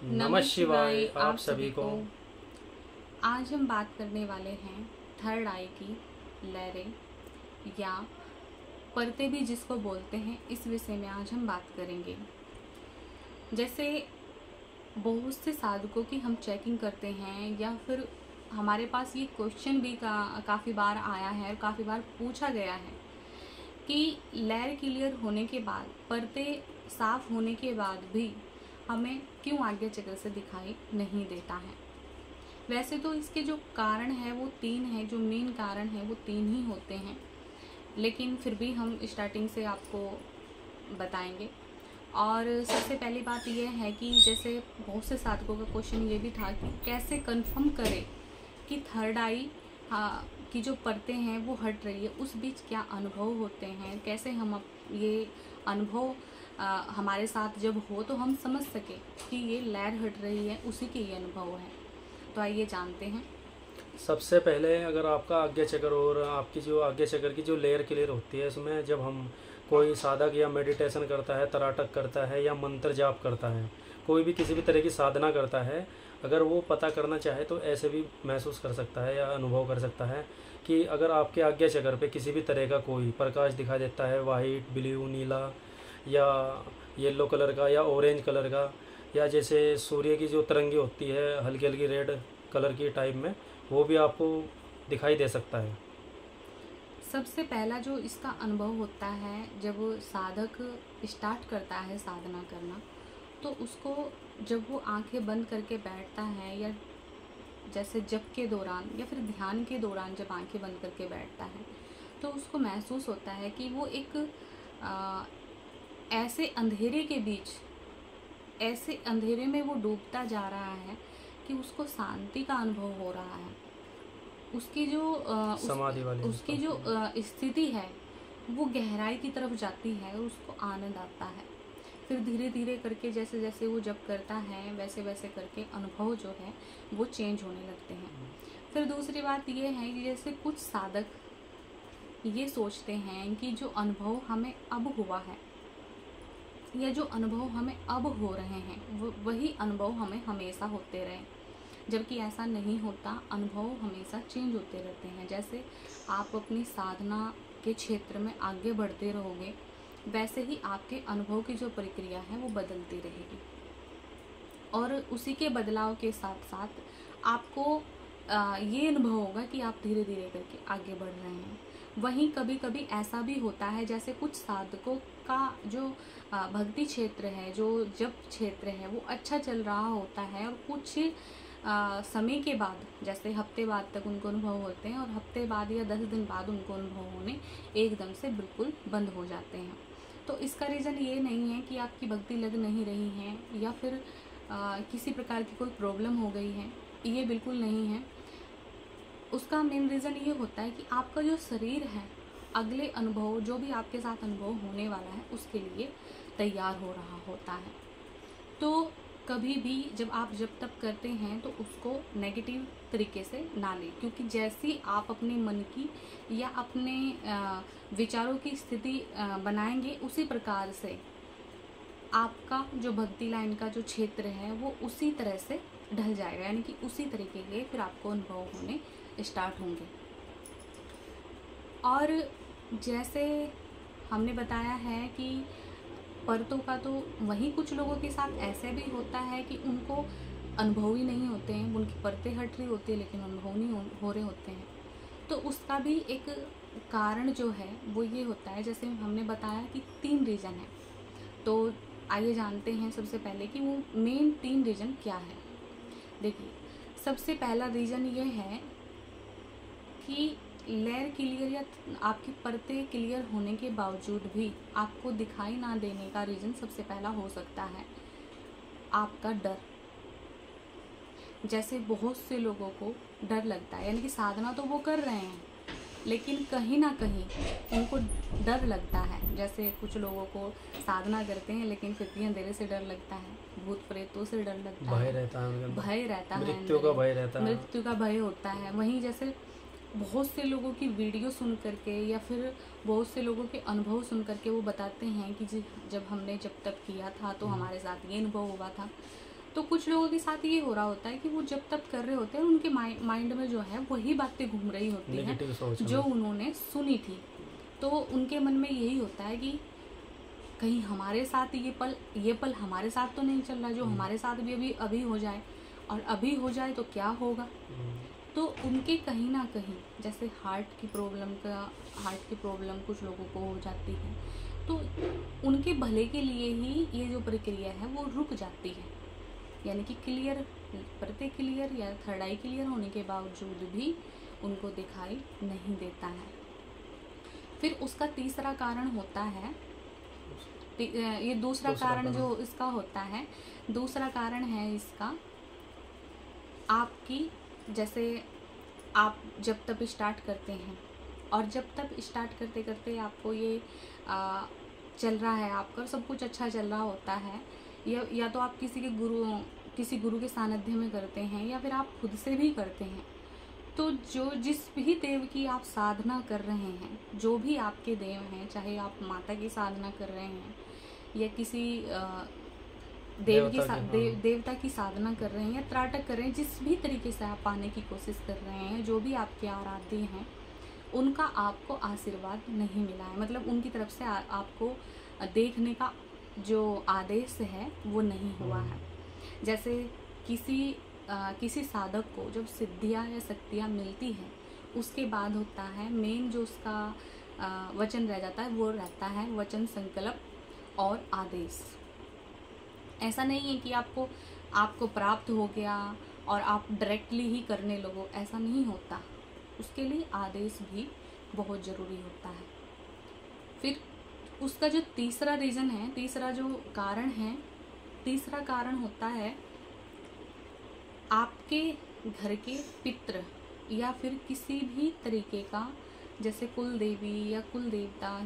नमः शिवाय आप आप सभी को। आज हम बात करने वाले हैं थर्ड आई की लहरें या परतें भी जिसको बोलते हैं, इस विषय में आज हम बात करेंगे। जैसे बहुत से साधकों की हम चेकिंग करते हैं या फिर हमारे पास ये क्वेश्चन भी काफ़ी बार आया है और काफ़ी बार पूछा गया है कि लहर क्लियर होने के बाद, परतें साफ होने के बाद भी हमें क्यों आज्ञा चक्र से दिखाई नहीं देता है। वैसे तो इसके जो कारण है वो तीन है, जो मेन कारण है वो तीन ही होते हैं, लेकिन फिर भी हम स्टार्टिंग से आपको बताएंगे। और सबसे पहली बात यह है कि जैसे बहुत से साधकों का क्वेश्चन ये भी था कि कैसे कंफर्म करें कि थर्ड आई की जो परतें हैं वो हट रही है, उस बीच क्या अनुभव होते हैं, कैसे हम ये अनुभव हमारे साथ जब हो तो हम समझ सके कि ये लहर हट रही है, उसी के ये अनुभव है। तो आइए जानते हैं। सबसे पहले अगर आपका आज्ञा चक्र और आपकी जो आज्ञा चक्र की जो लेयर क्लियर होती है, इसमें जब हम कोई साधक या मेडिटेशन करता है, तराटक करता है या मंत्र जाप करता है, कोई भी किसी भी तरह की साधना करता है, अगर वो पता करना चाहे तो ऐसे भी महसूस कर सकता है या अनुभव कर सकता है कि अगर आपके आज्ञा चक्र पे किसी भी तरह का कोई प्रकाश दिखा देता है, वाइट, ब्लू, नीला या येलो कलर का या ऑरेंज कलर का, या जैसे सूर्य की जो तरंगे होती है हल्की हल्की रेड कलर की टाइप में, वो भी आपको दिखाई दे सकता है। सबसे पहला जो इसका अनुभव होता है, जब साधक स्टार्ट करता है साधना करना, तो उसको जब वो आंखें बंद करके बैठता है या जैसे जप के दौरान या फिर ध्यान के दौरान जब आंखें बंद करके बैठता है, तो उसको महसूस होता है कि वो एक ऐसे अंधेरे के बीच, ऐसे अंधेरे में वो डूबता जा रहा है कि उसको शांति का अनुभव हो रहा है। उसकी जो समाधि वाली उसकी जो स्थिति है वो गहराई की तरफ जाती है और उसको आनंद आता है। फिर धीरे धीरे करके जैसे जैसे वो जप करता है वैसे वैसे करके अनुभव जो है वो चेंज होने लगते हैं। फिर दूसरी बात ये है कि जैसे कुछ साधक ये सोचते हैं कि जो अनुभव हमें अब हुआ है या जो अनुभव हमें अब हो रहे हैं वही अनुभव हमें हमेशा होते रहे, जबकि ऐसा नहीं होता। अनुभव हमेशा चेंज होते रहते हैं। जैसे आप अपनी साधना के क्षेत्र में आगे बढ़ते रहोगे, वैसे ही आपके अनुभव की जो प्रक्रिया है वो बदलती रहेगी, और उसी के बदलाव के साथ साथ आपको ये अनुभव होगा कि आप धीरे धीरे करके आगे बढ़ रहे हैं। वहीं कभी कभी ऐसा भी होता है, जैसे कुछ साधकों का जो भक्ति क्षेत्र है, जो जप क्षेत्र है, वो अच्छा चल रहा होता है और कुछ समय के बाद, जैसे हफ्ते बाद तक उनको अनुभव होते हैं और हफ्ते बाद या 10 दिन बाद उनको अनुभव होने एकदम से बिल्कुल बंद हो जाते हैं। तो इसका रीज़न ये नहीं है कि आपकी भक्ति लग नहीं रही है या फिर किसी प्रकार की कोई प्रॉब्लम हो गई है, ये बिल्कुल नहीं है। उसका मेन रीज़न ये होता है कि आपका जो शरीर है अगले अनुभव, जो भी आपके साथ अनुभव होने वाला है, उसके लिए तैयार हो रहा होता है। तो कभी भी जब आप जब तप करते हैं तो उसको नेगेटिव तरीके से ना लें, क्योंकि जैसी आप अपने मन की या अपने विचारों की स्थिति बनाएंगे, उसी प्रकार से आपका जो भक्ति लाइन का जो क्षेत्र है वो उसी तरह से ढल जाएगा, यानी कि उसी तरीके के फिर आपको अनुभव होने स्टार्ट होंगे। और जैसे हमने बताया है कि परतों का तो वहीं कुछ लोगों के साथ ऐसे भी होता है कि उनको अनुभव ही नहीं होते हैं, उनकी परतें हट रही होती है लेकिन अनुभव नहीं हो रहे होते हैं। तो उसका भी एक कारण जो है वो ये होता है, जैसे हमने बताया कि 3 रीज़न है। तो आइए जानते हैं सबसे पहले कि वो मेन 3 रीज़न क्या है। देखिए, सबसे पहला रीज़न ये है कि लेयर क्लियर या आपकी परतें क्लियर होने के बावजूद भी आपको दिखाई ना देने का रीज़न सबसे पहला हो सकता है आपका डर। जैसे बहुत से लोगों को डर लगता है, यानी कि साधना तो वो कर रहे हैं लेकिन कहीं ना कहीं उनको डर लगता है। जैसे कुछ लोगों को साधना करते हैं लेकिन फिर भी अंधेरे से डर लगता है, भूत प्रेतों से डर लगता है, भय रहता है, भय रहता है, मृत्यु का भय रहता है, मृत्यु का भय होता है। वहीं जैसे बहुत से लोगों की वीडियो सुन करके या फिर बहुत से लोगों के अनुभव सुन करके वो बताते हैं कि जब हमने जब तप किया था तो हमारे साथ ये अनुभव हुआ था। तो कुछ लोगों के साथ ये हो रहा होता है कि वो जब तब कर रहे होते हैं, उनके माइंड में जो है वही बातें घूम रही होती हैं नेगेटिव सोच जो उन्होंने सुनी थी। तो उनके मन में यही होता है कि कहीं हमारे साथ ये पल हमारे साथ तो नहीं चल रहा, जो हमारे साथ भी अभी हो जाए, और अभी हो जाए तो क्या होगा। तो उनके कहीं ना कहीं जैसे हार्ट की प्रॉब्लम कुछ लोगों को हो जाती है, तो उनके भले के लिए ही ये जो प्रक्रिया है वो रुक जाती है। यानी कि प्रत्येक क्लियर या थर्ड आई क्लियर होने के बावजूद भी उनको दिखाई नहीं देता है। फिर उसका तीसरा कारण होता है, ये दूसरा कारण जो इसका होता है, दूसरा कारण है इसका आपकी, जैसे आप जब तब स्टार्ट करते हैं और जब तब स्टार्ट करते करते आपको ये चल रहा है, आपका सब कुछ अच्छा चल रहा होता है, या तो आप किसी गुरु के सानिध्य में करते हैं या फिर आप खुद से भी करते हैं। तो जिस भी देव की आप साधना कर रहे हैं, जो भी आपके देव हैं, चाहे आप माता की साधना कर रहे हैं या किसी देवता की साधना कर रहे हैं या त्राटक कर रहे हैं, जिस भी तरीके से आप पाने की कोशिश कर रहे हैं, जो भी आपके आराध्य हैं, उनका आपको आशीर्वाद नहीं मिला है, मतलब उनकी तरफ से आपको देखने का जो आदेश है वो नहीं हुआ है। जैसे किसी साधक को जब सिद्धियां या शक्तियां मिलती हैं, उसके बाद होता है मेन जो उसका वचन रह जाता है, वो रहता है वचन, संकल्प और आदेश। ऐसा नहीं है कि आपको प्राप्त हो गया और आप डायरेक्टली ही करने लगो, ऐसा नहीं होता। उसके लिए आदेश भी बहुत ज़रूरी होता है। फिर उसका जो तीसरा रीज़न है, तीसरा जो कारण है, तीसरा कारण होता है आपके घर के पितृ या फिर किसी भी तरीके का, जैसे कुल देवी या कुल देवता,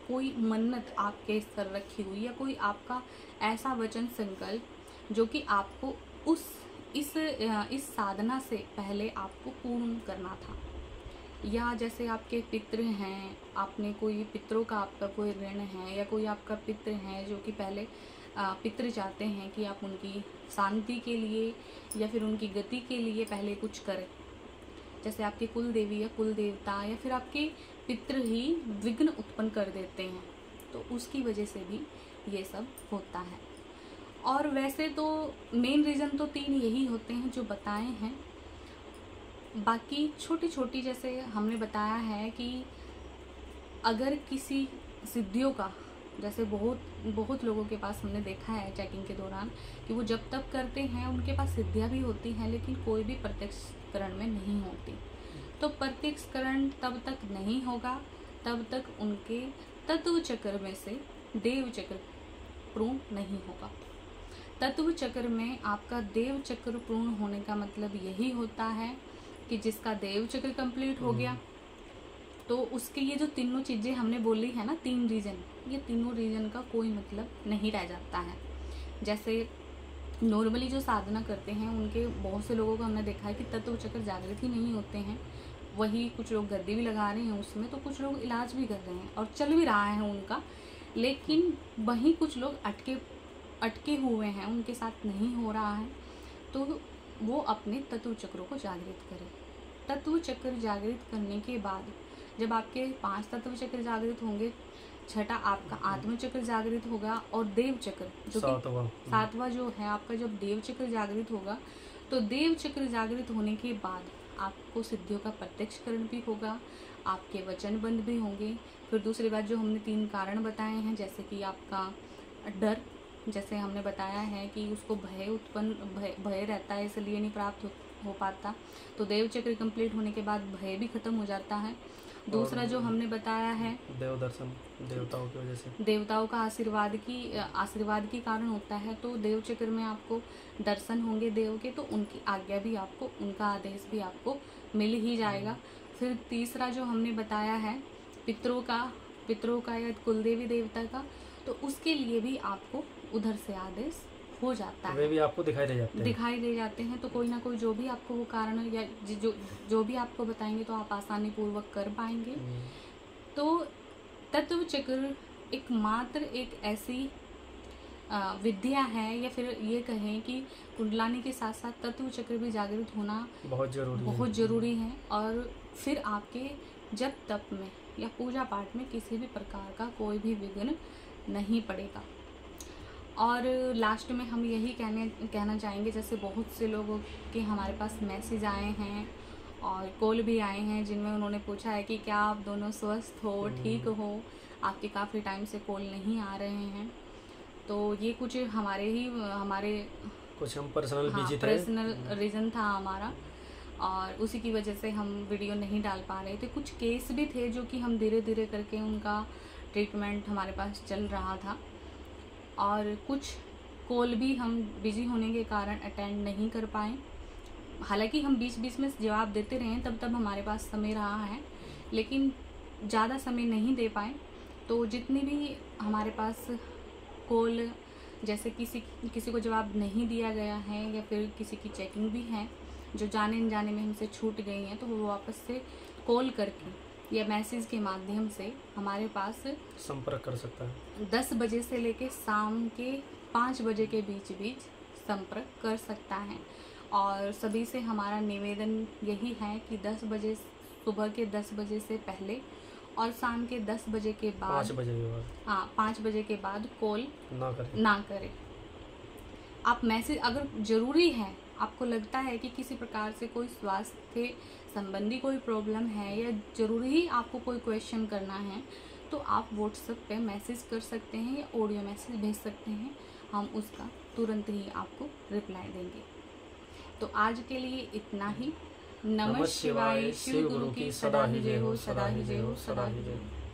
कोई मन्नत आपके स्तर रखी हुई या कोई आपका ऐसा वचन संकल्प जो कि आपको इस साधना से पहले आपको पूर्ण करना था। या जैसे आपके पितृ हैं, आपने कोई पितरों का आपका कोई ऋण है, या कोई आपका पितृ है जो कि पहले पितृ चाहते हैं कि आप उनकी शांति के लिए या फिर उनकी गति के लिए पहले कुछ करें। जैसे आपके कुल देवी या कुल देवता या फिर आपके पितृ ही विघ्न उत्पन्न कर देते हैं, तो उसकी वजह से भी ये सब होता है। और वैसे तो मेन रीज़न तो 3 यही होते हैं जो बताए हैं। बाकी छोटी छोटी, जैसे हमने बताया है कि अगर किसी सिद्धियों का, जैसे बहुत लोगों के पास हमने देखा है चेकिंग के दौरान कि वो जब तब करते हैं, उनके पास सिद्धियां भी होती हैं लेकिन कोई भी प्रत्यक्षकरण में नहीं होती। तो प्रत्यक्षकरण तब तक नहीं होगा तब तक उनके तत्व चक्र में से देव चक्र पूर्ण नहीं होगा। तत्व चक्र में आपका देव चक्र पूर्ण होने का मतलब यही होता है कि जिसका देव चक्र कंप्लीट हो गया, तो उसके ये जो तीनों चीज़ें हमने बोली है ना, 3 रीज़न, ये तीनों रीज़न का कोई मतलब नहीं रह जाता है। जैसे नॉर्मली जो साधना करते हैं उनके बहुत से लोगों को हमने देखा है कि तत्व चक्र जागृत ही नहीं होते हैं। वही कुछ लोग गद्दी भी लगा रहे हैं उसमें, तो कुछ लोग इलाज भी कर रहे हैं और चल भी रहा है उनका, लेकिन वहीं कुछ लोग अटके हुए हैं, उनके साथ नहीं हो रहा है। तो वो अपने तत्व चक्रों को जागृत करें। तत्व चक्र जागृत करने के बाद जब आपके 5 तत्व चक्र जागृत होंगे, छठा आपका आत्म चक्र जागृत होगा और देव चक्र जो कि 7वां जो है आपका, जब देव चक्र जागृत होगा, तो देव चक्र जागृत होने के बाद आपको सिद्धियों का प्रत्यक्षकरण भी होगा, आपके वचन बंद भी होंगे। फिर दूसरी बात जो हमने 3 कारण बताए हैं, जैसे कि आपका डर, जैसे हमने बताया है कि उसको भय रहता है इसलिए नहीं प्राप्त हो पाता, तो देव चक्र कंप्लीट होने के बाद भय भी खत्म हो जाता है। दूसरा जो हमने बताया है देव दर्शन, देवताओं की वजह से, देवताओं का आशीर्वाद की कारण होता है। तो देव चक्र में आपको दर्शन होंगे देव के, तो उनकी आज्ञा भी आपको, उनका आदेश भी आपको मिल ही जाएगा। फिर तीसरा जो हमने बताया है पितरों का या कुलदेवी देवता का, तो उसके लिए भी आपको उधर से आदेश हो जाता है, वे भी आपको दिखाई दे जाते हैं। तो कोई ना कोई जो भी आपको वो कारण या जो भी आपको बताएंगे तो आप आसानी पूर्वक कर पाएंगे। तो तत्व चक्र एकमात्र एक ऐसी विद्या है, या फिर ये कहें कि कुंडलानी के साथ साथ तत्व चक्र भी जागृत होना बहुत ज़रूरी है। और फिर आपके जप तप में या पूजा पाठ में किसी भी प्रकार का कोई भी विघ्न नहीं पड़ेगा। और लास्ट में हम यही कहना चाहेंगे, जैसे बहुत से लोगों के हमारे पास मैसेज आए हैं और कॉल भी आए हैं जिनमें उन्होंने पूछा है कि क्या आप दोनों स्वस्थ हो, ठीक हो, आपके काफ़ी टाइम से कॉल नहीं आ रहे हैं। तो ये कुछ हमारे कुछ हम पर्सनल बिजी थे, पर्सनल रीज़न था हमारा, और उसी की वजह से हम वीडियो नहीं डाल पा रहे थे। कुछ केस भी थे जो कि हम धीरे धीरे करके उनका ट्रीटमेंट हमारे पास चल रहा था, और कुछ कॉल भी हम बिजी होने के कारण अटेंड नहीं कर पाए। हालांकि हम बीच बीच में जवाब देते रहे, तब हमारे पास समय रहा है, लेकिन ज़्यादा समय नहीं दे पाए। तो जितनी भी हमारे पास कॉल, जैसे किसी को जवाब नहीं दिया गया है या फिर किसी की चेकिंग भी है जो जाने अनजाने में हमसे छूट गई हैं, तो वो वापस से कॉल करके या मैसेज के माध्यम से हमारे पास संपर्क कर सकता है। 10 बजे से लेके शाम के 5 बजे के बीच संपर्क कर सकता है। और सभी से हमारा निवेदन यही है कि 10 बजे, सुबह के 10 बजे से पहले और शाम के 10 बजे के बाद, 5 बजे के बाद, हाँ 5 बजे के बाद कॉल ना करें। आप मैसेज, अगर ज़रूरी है, आपको लगता है कि किसी प्रकार से कोई स्वास्थ्य संबंधी कोई प्रॉब्लम है या ज़रूरी ही आपको कोई क्वेश्चन करना है, तो आप व्हाट्सएप पे मैसेज कर सकते हैं या ऑडियो मैसेज भेज सकते हैं। हम उसका तुरंत ही आपको रिप्लाई देंगे। तो आज के लिए इतना ही। नमः शिवाय। शिव गुरु की सदा ही जय हो, सदा ही जय हो, सदा ही जय हो।